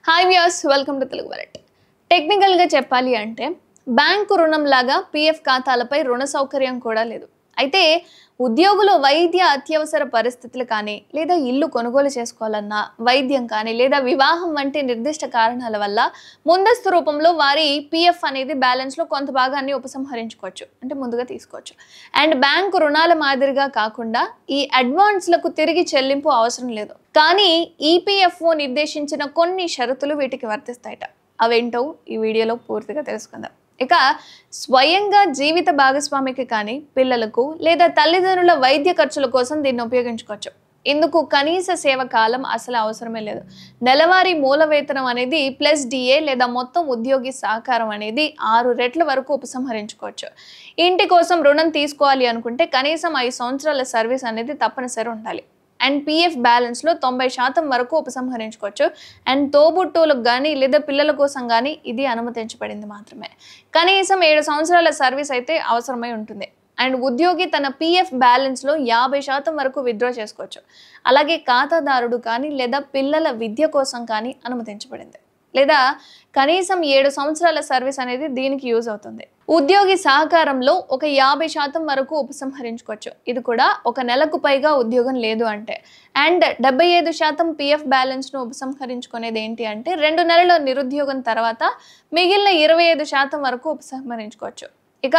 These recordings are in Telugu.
Hi viewers, welcome to Telugu wallet. టెక్నికల్గా చెప్పాలి అంటే బ్యాంకు రుణం లాగా పీఎఫ్ ఖాతాలపై రుణ సౌకర్యం కూడా లేదు. అయితే ఉద్యోగులు వైద్య అత్యవసర పరిస్థితులు కానీ, లేదా ఇల్లు కొనుగోలు చేసుకోవాలన్నా, వైద్యం కానీ, లేదా వివాహం వంటి నిర్దిష్ట కారణాల వల్ల ముందస్తు రూపంలో వారి పీఎఫ్ అనేది బ్యాలెన్స్లో కొంత భాగాన్ని ఉపసంహరించుకోవచ్చు, అంటే ముందుగా తీసుకోవచ్చు. అండ్ బ్యాంకు రుణాల మాదిరిగా కాకుండా ఈ అడ్వాన్స్లకు తిరిగి చెల్లింపు అవసరం లేదు. కానీ ఈపీఎఫ్ఓ నిర్దేశించిన కొన్ని షరతులు వీటికి వర్తిస్తాయట. అవేంటో ఈ వీడియోలో పూర్తిగా తెలుసుకుందాం. ఇక స్వయంగా జీవిత భాగస్వామికి కానీ, పిల్లలకు లేదా తల్లిదండ్రుల వైద్య ఖర్చుల కోసం దీన్ని ఉపయోగించుకోవచ్చు. ఇందుకు కనీస సేవ కాలం అసలు అవసరమే లేదు. నెలవారీ మూల వేతనం అనేది ప్లస్ డిఏ లేదా మొత్తం ఉద్యోగి సహకారం అనేది 6 రెట్ల వరకు ఉపసంహరించుకోవచ్చు. ఇంటి కోసం రుణం తీసుకోవాలి అనుకుంటే కనీసం 5 సంవత్సరాల సర్వీస్ అనేది తప్పనిసరి ఉండాలి. అండ్ పీఎఫ్ బ్యాలెన్స్లో 90% వరకు ఉపసంహరించుకోవచ్చు. అండ్ తోబుట్టువులకు కానీ లేదా పిల్లల కోసం కానీ ఇది అనుమతించబడింది మాత్రమే. కనీసం 7 సంవత్సరాల సర్వీస్ అయితే అవసరమై ఉంటుంది. అండ్ ఉద్యోగి తన పీఎఫ్ బ్యాలెన్స్లో 50% వరకు విత్డ్రా చేసుకోవచ్చు. అలాగే ఖాతాదారుడు కానీ లేదా పిల్లల విద్య కోసం కానీ అనుమతించబడింది. లేదా కనీసం 7 సంవత్సరాల సర్వీస్ అనేది దీనికి యూజ్ అవుతుంది. ఉద్యోగి సహకారంలో ఒక 50% వరకు ఉపసంహరించుకోవచ్చు. ఇది కూడా 1 నెలకు పైగా ఉద్యోగం లేదు అంటే. అండ్ 75% పీఎఫ్ బ్యాలెన్స్ను ఉపసంహరించుకునేది ఏంటి అంటే 2 నెలల నిరుద్యోగం తర్వాత మిగిలిన 25% వరకు ఉపసంహరించుకోవచ్చు. ఇక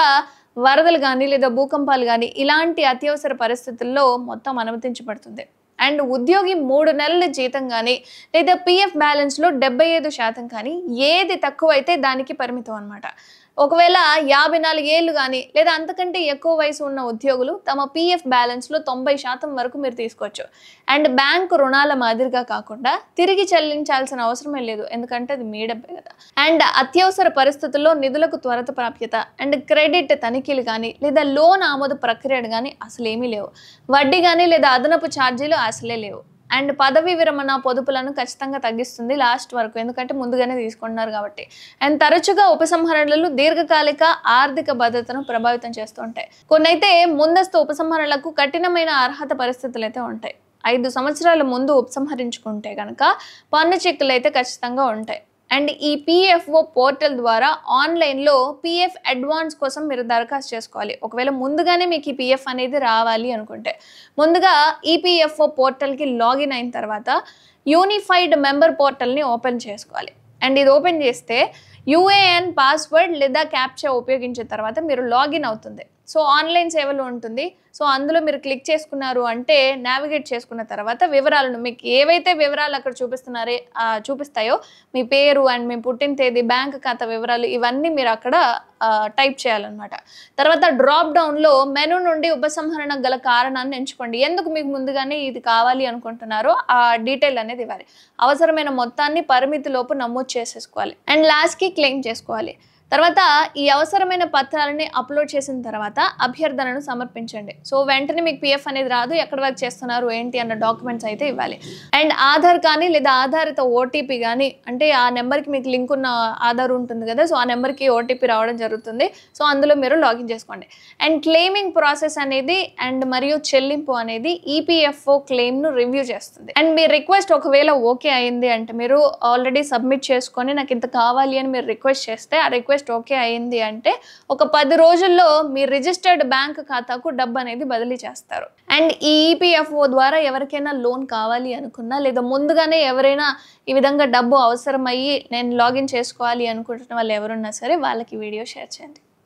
వరదలు కానీ లేదా భూకంపాలు కానీ ఇలాంటి అత్యవసర పరిస్థితుల్లో మొత్తం అనుమతించబడుతుంది. అండ్ ఉద్యోగి 3 నెలల జీతం కానీ లేదా పీఎఫ్ బ్యాలెన్స్లో 75% కానీ ఏది తక్కువైతే దానికి పరిమితం అనమాట. ఒకవేళ 54 ఏళ్ళు కానీ లేదా అంతకంటే ఎక్కువ వయసు ఉన్న ఉద్యోగులు తమ పీఎఫ్ బ్యాలెన్స్లో 90% వరకు మీరు తీసుకోవచ్చు. అండ్ బ్యాంకు రుణాల మాదిరిగా కాకుండా తిరిగి చెల్లించాల్సిన అవసరమే లేదు, ఎందుకంటే అది మీ డబ్బే కదా. అండ్ అత్యవసర పరిస్థితుల్లో నిధులకు త్వరిత ప్రాప్యత అండ్ క్రెడిట్ తనిఖీలు కానీ లేదా లోన్ ఆమోద ప్రక్రియలు కానీ అసలు ఏమీ లేవు. వడ్డీ కానీ లేదా అదనపు ఛార్జీలు అసలే లేవు. అండ్ పదవి విరమణ పొదుపులను ఖచ్చితంగా తగ్గిస్తుంది లాస్ట్ వరకు, ఎందుకంటే ముందుగానే తీసుకుంటున్నారు కాబట్టి. అండ్ తరచుగా ఉపసంహరణలు దీర్ఘకాలిక ఆర్థిక భద్రతను ప్రభావితం చేస్తూ ఉంటాయి. కొన్ని అయితే ముందస్తు ఉపసంహరణలకు కఠినమైన అర్హత పరిస్థితులు అయితే ఉంటాయి. 5 సంవత్సరాల ముందు ఉపసంహరించుకుంటే కనుక పన్ను చెక్కులు అయితే ఖచ్చితంగా ఉంటాయి. అండ్ ఈ పీఎఫ్ఓ పోర్టల్ ద్వారా ఆన్లైన్లో పీఎఫ్ అడ్వాన్స్ కోసం మీరు దరఖాస్తు చేసుకోవాలి. ఒకవేళ ముందుగానే మీకు ఈ పీఎఫ్ అనేది రావాలి అనుకుంటే ముందుగా ఈపీఎఫ్ఓ పోర్టల్కి లాగిన్ అయిన తర్వాత యూనిఫైడ్ మెంబర్ పోర్టల్ని ఓపెన్ చేసుకోవాలి. అండ్ ఇది ఓపెన్ చేస్తే యూఏఎన్ పాస్వర్డ్ లేదా క్యాప్చా ఉపయోగించిన తర్వాత మీరు లాగిన్ అవుతుంది. సో ఆన్లైన్ సేవలు ఉంటుంది. సో అందులో మీరు క్లిక్ చేసుకున్నారు అంటే నావిగేట్ చేసుకున్న తర్వాత వివరాలను మీకు ఏవైతే వివరాలు అక్కడ చూపిస్తాయో మీ పేరు అండ్ మీ పుట్టిన తేదీ, బ్యాంక్ ఖాతా వివరాలు ఇవన్నీ మీరు అక్కడ టైప్ చేయాలన్నమాట. తర్వాత డ్రాప్ డౌన్లో మెనూ నుండి ఉపసంహరణ గల కారణాన్ని ఎంచుకోండి. ఎందుకు మీకు ముందుగానే ఇది కావాలి అనుకుంటున్నారో ఆ డీటెయిల్ అనేది ఇవ్వాలి. అవసరమైన మొత్తాన్ని పరిమితిలోపు నమోదు చేసేసుకోవాలి. అండ్ లాస్ట్కి క్లెయిమ్ చేసుకోవాలి. తర్వాత ఈ అవసరమైన పత్రాలని అప్లోడ్ చేసిన తర్వాత అభ్యర్థనను సమర్పించండి. సో వెంటనే మీకు పీఎఫ్ అనేది రాదు, ఎక్కడి వరకు చేస్తున్నారు ఏంటి అన్న డాక్యుమెంట్స్ అయితే ఇవ్వాలి. అండ్ ఆధార్ కానీ లేదా ఆధారిత ఓటీపీ కానీ, అంటే ఆ నెంబర్కి మీకు లింక్ ఉన్న ఆధార్ ఉంటుంది కదా, సో ఆ నెంబర్కి ఓటీపీ రావడం జరుగుతుంది. సో అందులో మీరు లాగిన్ చేసుకోండి. అండ్ క్లెయిమింగ్ ప్రాసెస్ అనేది అండ్ మరియు చెల్లింపు అనేది ఈపీఎఫ్ఓ క్లెయిమ్ను రివ్యూ చేస్తుంది. అండ్ మీ రిక్వెస్ట్ ఒకవేళ ఓకే అయింది అంటే మీరు ఆల్రెడీ సబ్మిట్ చేసుకొని నాకు ఇంత కావాలి అని మీరు రిక్వెస్ట్ చేస్తే ఆ రిక్వెస్ట్ ఓకే అయింది అంటే ఒక 10 రోజుల్లో మీ రిజిస్టర్డ్ బ్యాంక్ ఖాతాకు డబ్బు అనేది బదిలీ చేస్తారు. అండ్ ఈ ఈపీఎఫ్ఓ ద్వారా ఎవరికైనా లోన్ కావాలి అనుకున్నా లేదా ముందుగానే ఎవరైనా ఈ విధంగా డబ్బు అవసరమయ్యి నేను లాగిన్ చేసుకోవాలి అనుకుంటున్న వాళ్ళు ఎవరున్నా సరే వాళ్ళకి వీడియో షేర్ చేయండి.